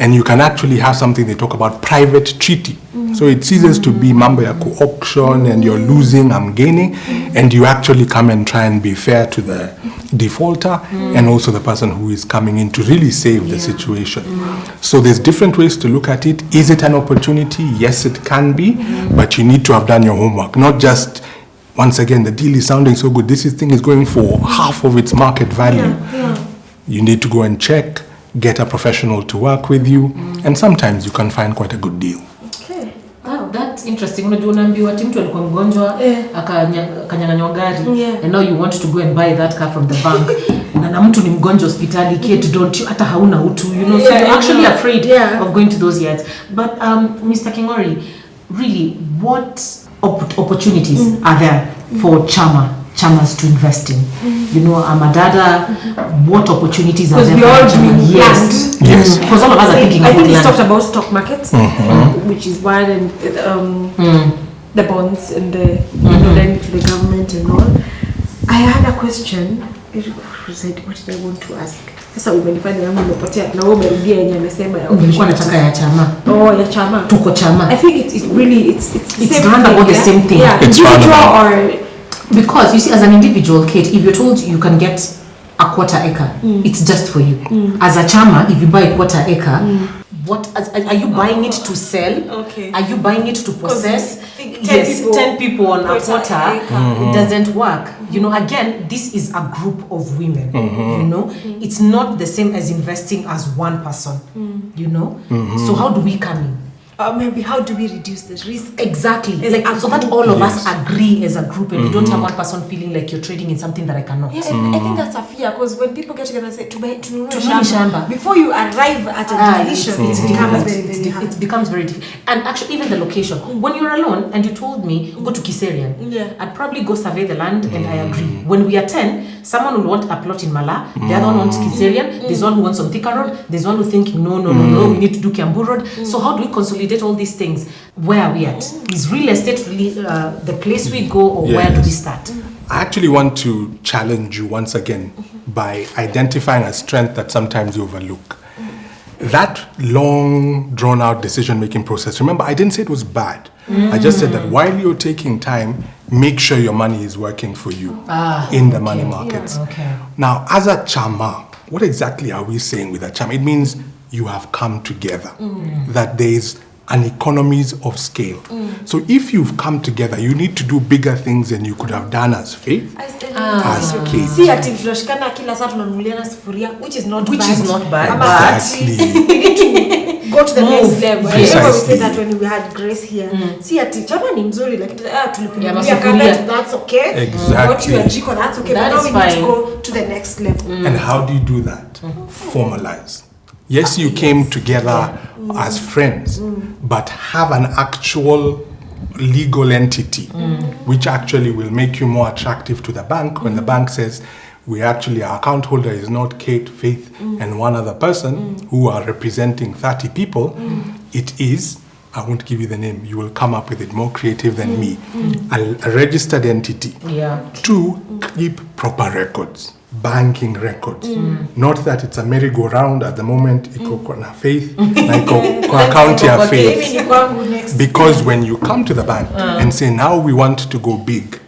And you can actually have something they talk about, private treaty. So it ceases to be mambo ya co-auction and you're losing, I'm gaining. And you actually come and try and be fair to the defaulter and also the person who is coming in to really save the situation. So there's different ways to look at it. Is it an opportunity? Yes, it can be. But you need to have done your homework, not just, once again, the deal is sounding so good, this thing is going for half of its market value. You need to go and check, get a professional to work with you, and sometimes you can find quite a good deal. That's interesting. Unajua unaambiwa mtu alikuwa mgonjwa akanyang'anywa gari and now you want to go and buy that car from the bank. Na mtu ni mgonjwa hospitali, kid don't you hata hauna utu, you know, so you're actually afraid of going to those yards. But Mr. Kingori, really, what opportunities are there for chamas to invest in? You know, I'm a dada. What opportunities are there we for all chama? doing Yes. Because all of us are thinking I about think he's land. talked about stock markets, which is one, and the bonds and the lending to the government and all. I had a question. What did I want to ask? Sasa umenifanya yangu umepotea na wewe umerudia yenye amesema ya Nilikuwa nataka ya chama. Oh, ya chama. Tuko chama. I think it's really it's round about the same thing. Yeah, It's individual or because you see, as an individual, Kate, if you're told you can get a quarter acre, it's just for you. As a chama, if you buy a quarter acre, are you buying it to sell? Okay. Are you buying it to possess? 10 people on a quarter. acre. It doesn't work. You know, again, this is a group of women. You know, it's not the same as investing as one person. You know, so how do we come in? Maybe how do we reduce the risk? Exactly. As Like a so that group. all of us agree as a group, and you don't have one person feeling like you're trading in something that I cannot. Yeah, and I think that's a fear because when people get together and say to Tununue shamba. before you arrive at a decision, it becomes very, very hard. It becomes very difficult. And actually, even the location. When you're alone and you told me, go to Kiserian, Yeah. I'd probably go survey the land, and I agree. When we are 10, someone will want a plot in Mala, the other one wants Kiserian, there's one who wants on Thika Road, there's one who thinking, no, we need to do Kiambu Road. So how do we consolidate all these things? Where are we at? Is real estate really the place we go, or where do we start? I actually want to challenge you once again by identifying a strength that sometimes you overlook. That long, drawn-out decision-making process, remember, I didn't say it was bad. I just said that while you're taking time, make sure your money is working for you in the money markets. Yeah. Okay. Now, as a chama, what exactly are we saying with a chama? It means you have come together, that there is an economies of scale. So if you've come together, you need to do bigger things than you could have done as faith, as Kate. See ati tunashikana kila saa tunanunuliana sufuria, which is not Which bad. is not bad, Ama but- ati we need to go to the next level. I remember we Precisely. said that when we had Grace here. See ati chama ni mzuri lakini tulipigia masufuria. carpet, that's okay. Exactly. What you are jiko, that's okay. That But now is we need to fine. go to the next level. And how do you do that? Formalize. Yes, you came together as friends, but have an actual legal entity, which actually will make you more attractive to the bank when the bank says, our account holder is not Kate, Faith, and one other person who are representing 30 people. It is, I won't give you the name, you will come up with it more creative than me, a registered entity. Yeah. To keep proper records, banking records. Not that it's a merry-go-round at the moment, iko na Faith, na iko kwa account ya Faith. Hivi ni kwangu next. Because when you come to the bank and say, now we want to go big,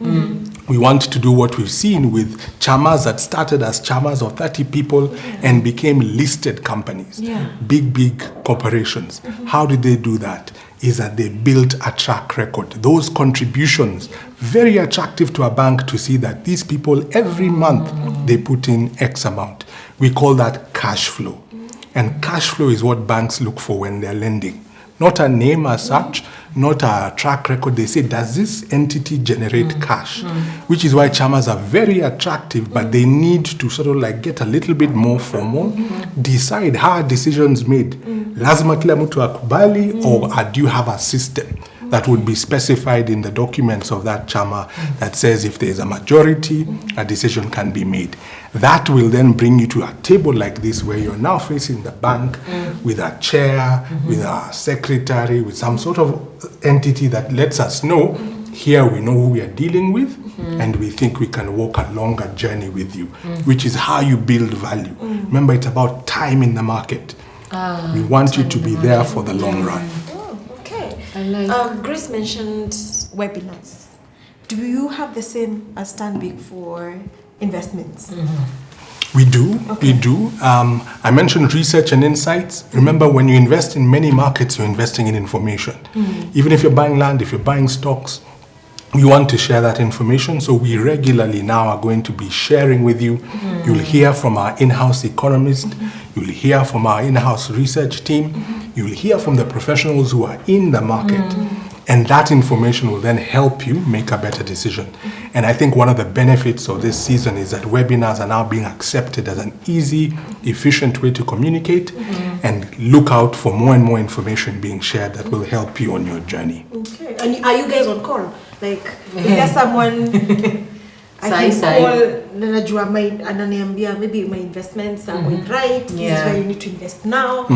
we want to do what we've seen with chamas that started as chamas of 30 people and became listed companies, Yeah. big corporations. How did they do that? Is that they built a track record. Those contributions, very attractive to a bank to see that these people every month they put in X amount. We call that cash flow. And cash flow is what banks look for when they're lending. Not a name as such, not a track record. They say, does this entity generate cash? Which is why chamas are very attractive, but they need to sort of like get a little bit more formal, decide how are decisions made. Lazima kila mtu akubali, or do you have a system that would be specified in the documents of that chama that says if there is a majority, a decision can be made. That will then bring you to a table like this where you're now facing the bank with a chair, with a secretary, with some sort of entity that lets us know, here we know who we are dealing with, and we think we can walk a longer journey with you, which is how you build value. Remember, it's about time in the market. We want you to be there for the long run. Okay. I like- Grace mentioned webinars. Do you have the same as Stanbic for investments? We do. I mentioned research and insights. Remember, when you invest in many markets, you're investing in information. Even if you're buying land, if you're buying stocks, we want to share that information. So we regularly now are going to be sharing with you. You'll hear from our in-house economist. You'll hear from our in-house research team. You'll hear from the professionals who are in the market. And that information will then help you make a better decision. And I think one of the benefits of this season is that webinars are now being accepted as an easy, efficient way to communicate, and look out for more and more information being shared that will help you on your journey. Okay. And are you guys on call? Like, is there someone I can call, najua ananiambia maybe my investments are going right, this is where you need to invest now. Do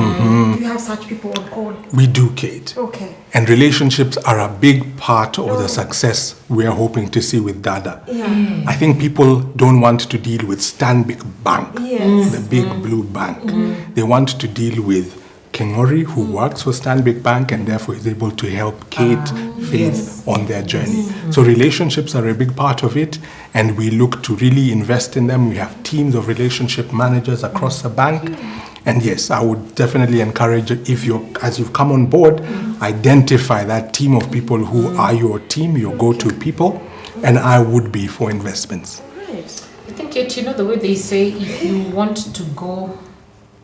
you have such people on call? We do, Kate. Okay. And relationships are a big part of the success we are hoping to see with Dada. Yeah. I think people don't want to deal with Stanbic Bank, Yes. the big blue bank. They want to deal with Kengori, who works for Stanbic Bank and therefore is able to help Kate, Faith on their journey. So relationships are a big part of it, and we look to really invest in them. We have teams of relationship managers across the bank. And yes, I would definitely encourage, if as you've come on board, identify that team of people who are your team, your go-to people, and I would be for investments. Right. I think, Kate, the way they say, if you want to go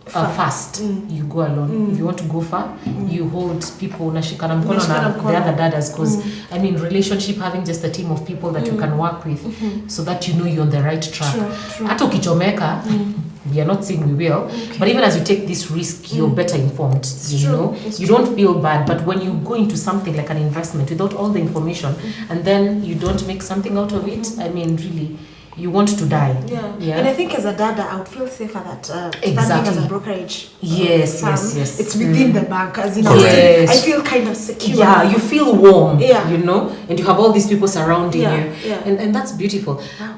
fast, you go alone. If you want to go far, you hold people, unashikana mkono na the other dadas, because relationship, having just a team of people that you can work with, so that you're on the right track. Hata ukichomeka, we are not saying we will, but even as you take this risk, you're better informed. You don't feel bad, but when you go into something like an investment without all the information, and then you don't make something out of it, really, you want to die. Yeah. And I think as a dada, I would feel safer that standing as a brokerage. Yes. It's within the bank, as in Yes. I feel kind of secure. Yeah, you feel warm. Yeah. And you have all these people surrounding you. Yeah. And that's beautiful. Wow.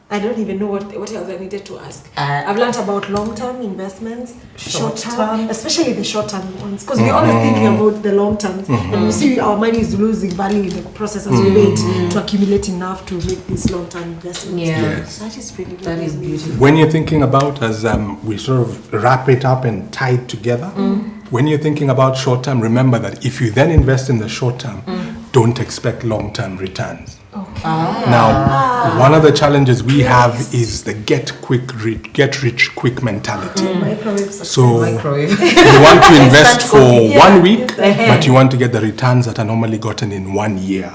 I don't even know what else I needed to ask. I've learned about long-term investments, short-term, especially the short-term ones, because we're always thinking about the long-term, and we see our money is losing value in the process as we wait to accumulate enough to make these long-term investments. Yeah. Yes. That is pretty good. That is beautiful. When you're thinking about, as we sort of wrap it up and tie it together, when you're thinking about short term, remember that if you then invest in the short term, don't expect long term returns. Okay. Now, one of the challenges we have is the get rich quick mentality. Microwave So Microwave. you want to invest for Yeah. 1 week, but you want to get the returns that are normally gotten in 1 year.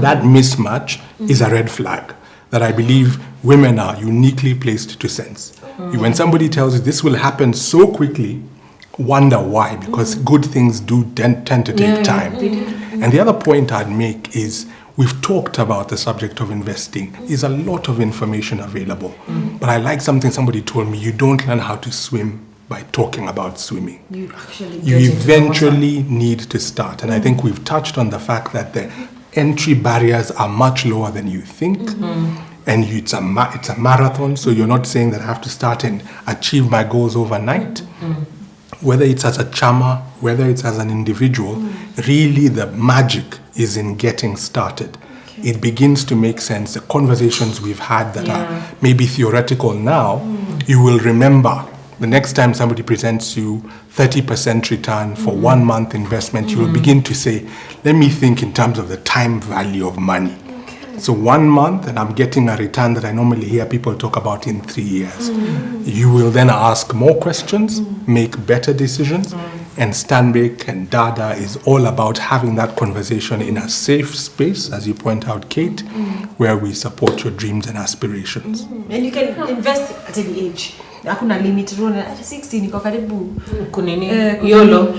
That mismatch is a red flag that I believe women are uniquely placed to sense. When somebody tells you this will happen so quickly, wonder why, because good things do tend to take time. And the other point I'd make is, we've talked about the subject of investing. There's a lot of information available. But I like something somebody told me: you don't learn how to swim by talking about swimming. You actually You eventually need to start. And I think we've touched on the fact that the entry barriers are much lower than you think. And it's a marathon, so you're not saying that I have to start and achieve my goals overnight. Whether it's as a chama, whether it's as an individual, really the magic is in getting started. It begins to make sense. The conversations we've had that are maybe theoretical now, you will remember the next time somebody presents you 30% return for 1 month investment, you will begin to say, let me think in terms of the time value of money. So 1 month, and I'm getting a return that I normally hear people talk about in 3 years. You will then ask more questions, make better decisions, and Stanbic and Dada is all about having that conversation in a safe space, as you point out, Kate, where we support your dreams and aspirations. And you can invest at any age. Hakuna limit. At 60 niko karibu. Kunini? YOLO.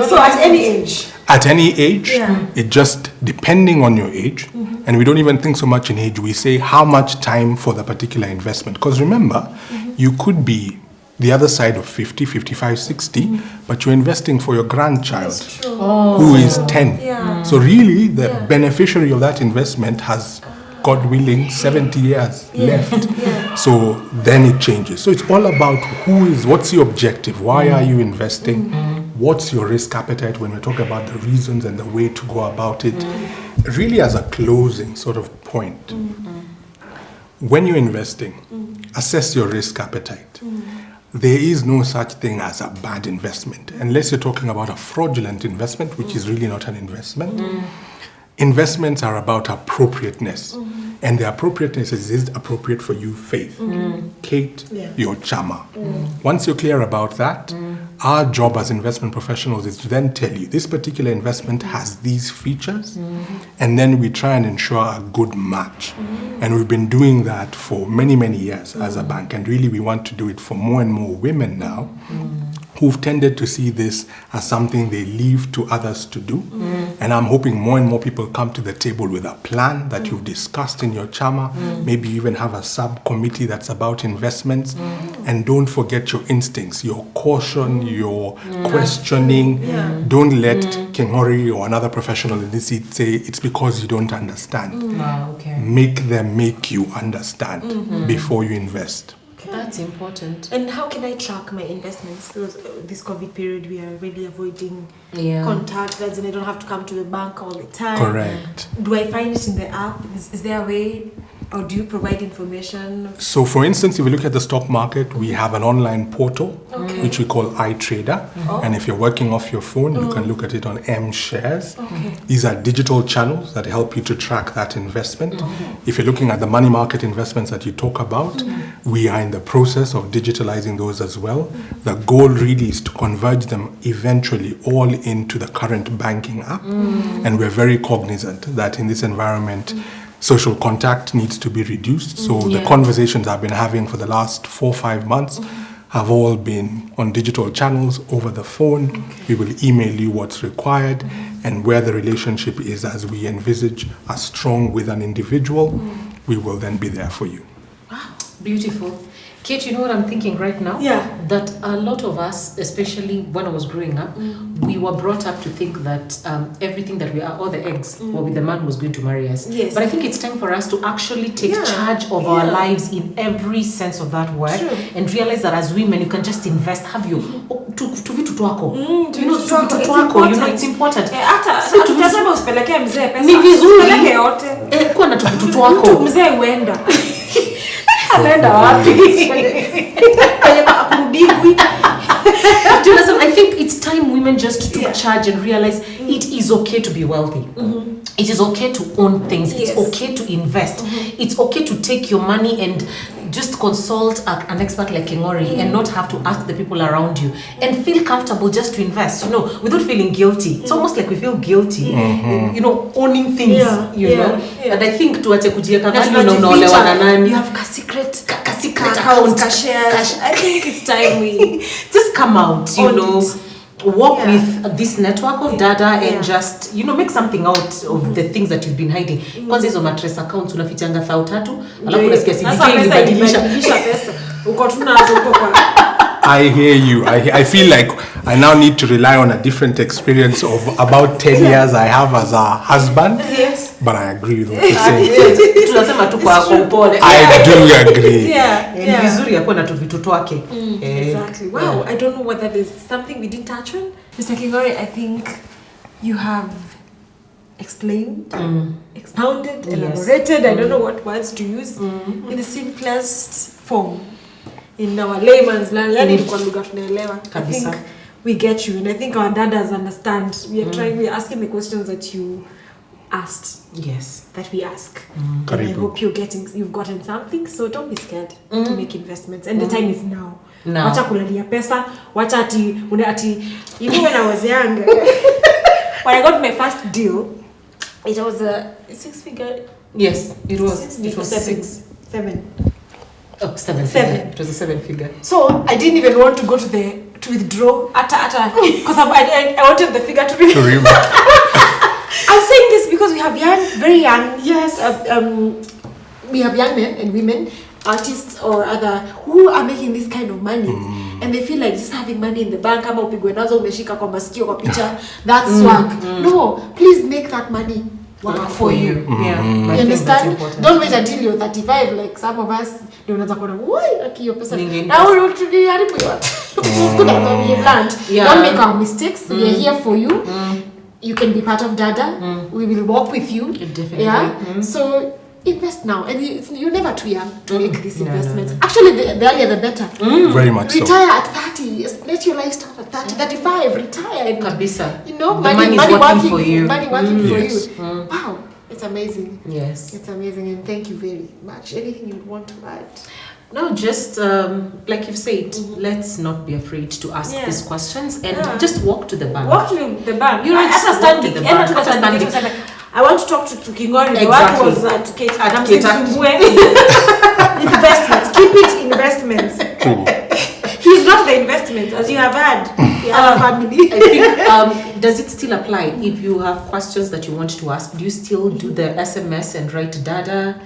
So at any age. At any age, it just depending on your age, and we don't even think so much in age, we say how much time for the particular investment. Because remember, you could be the other side of 50, 55, 60, but you're investing for your grandchild who is 10. So really, the beneficiary of that investment has, God willing, 70 years left. So then it changes. So it's all about what's your objective? Why are you investing? What's your risk appetite when we talk about the reasons and the way to go about it? Really, as a closing sort of point, when you're investing, assess your risk appetite. There is no such thing as a bad investment, unless you're talking about a fraudulent investment, which is really not an investment. Investments are about appropriateness. And the appropriateness is it appropriate for you, Faith? Kate, your chama. Once you're clear about that, Our job as investment professionals is to then tell you this particular investment has these features, and then we try and ensure a good match. And we've been doing that for many, many years as a bank, and really we want to do it for more and more women now who've tended to see this as something they leave to others to do. And I'm hoping more and more people come to the table with a plan that you've discussed in your chama. Maybe you even have a subcommittee that's about investments. And don't forget your instincts, your caution, your questioning. Don't let King Hori or another professional in this seat say it's because you don't understand. Make them make you understand before you invest. That's important. And how can I track my investments? Because this COVID period, we are really avoiding contact. As in, I don't have to come to the bank all the time. Correct. Do I find it in the app? Is there a way? Or do you provide information? So, for instance, if you look at the stock market, we have an online portal, which we call iTrader. And if you're working off your phone, you can look at it on M-Shares. These are digital channels that help you to track that investment. If you're looking at the money market investments that you talk about, we are in the process of digitalizing those as well. The goal really is to converge them eventually all into the current banking app. And we're very cognizant that in this environment, social contact needs to be reduced. So the conversations I've been having for the last 4 or 5 months have all been on digital channels, over the phone. We will email you what's required, and where the relationship is as we envisage as strong with an individual, we will then be there for you. Beautiful. Kate, you know what I'm thinking right now? That a lot of us, especially when I was growing up, we were brought up to think that everything that we are, all the eggs, were with the man who was going to marry us. But I think it's time for us to actually take charge of our lives in every sense of that word, and realize that as women, you can just invest, have you to vitu twako. You know, it's important. Ni vizuri kuwa na vitu twako. Mzee uenda. I think it's time women just took charge and realize it is okay to be wealthy. It is okay to own things. It's okay to invest. It's okay to take your money and just consult an expert like Kingori and not have to ask the people around you, and feel comfortable just to invest, you know, without feeling guilty. It's almost like we feel guilty, you know, owning things, you know. And I think tuache kujieka value you have a secret account, cash. I think it's time we just come out, you know. Work with this network of data and just, you know, make something out of the things that you've been hiding. Kwanza hizo mattress accounts unafichanga 3,000 alafu unasikia sijibadilisha pesa uko tunazo kwa I hear you. I feel like I now need to rely on a different experience of about 10 years I have as a husband. But I agree with what you're saying. Tunasema tu kwa upole. I do agree. Ni vizuri yakuwa na vitu twake. Exactly. Wow, I don't know whether there's something we didn't touch on. Mr. Kingori, I think you have explained, expounded, elaborated, I don't know what words to use, in the simplest form. In our layman's language, I think we get you, and I think our dadas understand. We are asking the questions that you asked. That we ask. And I hope you've gotten something. So don't be scared to make investments, and the time is now. Wacha kulalia pesa. Wacha ati you know, when I was young, when I got my first deal, it was a 6-figure. Yes, it was. It was 7. Oh, 7. It was a 7-figure. So I didn't even want to go to withdraw because I wanted the figure to be. I'm saying this because we have very young. We have young men and women, artists or other, who are making this kind of money, and they feel like just having money in the bank, kama upigwe nazo umeshika kwa masikio kwa picha, that's swag. No, please make that money work for you. You understand? Don't wait until you're 35 like some of us. Ndio unaanza kuona hiyo pesa na uliharibu yote. It's good that we have learned. Don't make our mistakes. We are here for you. You can be part of Dada. We will walk with you. Definitely. So invest now, and you're never too young to make these investments. No. Actually, the earlier the better. Very much retire at 30. Let your life start at 30, 35. Retire. Kabisa. You know, money working for you. Money working for you. Wow, it's amazing. Yes, it's amazing, and thank you very much. Anything you want to add? No, just like you've said, let's not be afraid to ask these questions and just walk to the bank. Walk to the bank. You know, just walk to the bank. I want to talk to Kingori. Exactly. What was at Kate? Investments. Keep it investments. He's not the investment, as you have had. The other family. I think, does it still apply? If you have questions that you want to ask, do you still do the SMS and write data?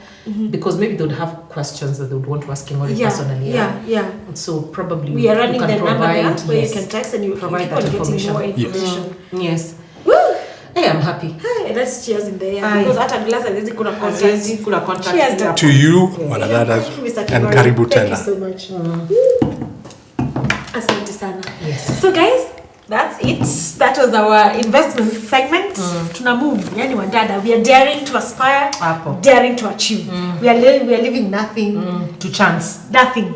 Because maybe they would have questions that they would want to ask him personally. Yeah. So probably we are running you can the number there where you yes, can text and you provide keep that on getting more information. information. Yes. Woo! Hey, I'm happy. Hey, let's cheers in the air because at glass I kuna contract. Cheers To you, wanadada, and karibu tena. Thank you so much. Asante sana. Yes. So guys, that's it. That was our investment segment. Tuna move. Yani wadada, we are daring to aspire, daring to achieve. We are living nothing to chance. Nothing.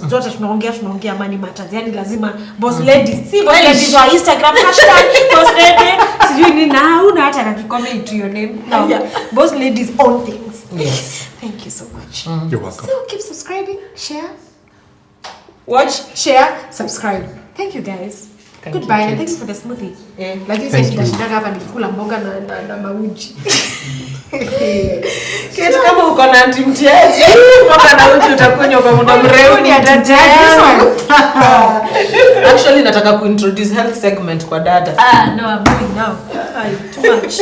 Zote tunaongea money matters. Yani lazima boss ladies. See boss ladies on Instagram hashtag boss lady. Sijui ni na una hata comment to your name. No. Yeah. Boss ladies own things. Yes. Thank you so much. You're welcome. So keep subscribing, share, watch, share, subscribe. Thank you guys. Goodbye and thank you for the smoothie. Like you said, shida hapa ni kula mboga na mauji. Kitu kama uko na anti mtiaji, mboga na uji utakunywa kwa muda mrefu ni Actually nataka kuintroduce health segment kwa dada. No, I'm doing now. Too much.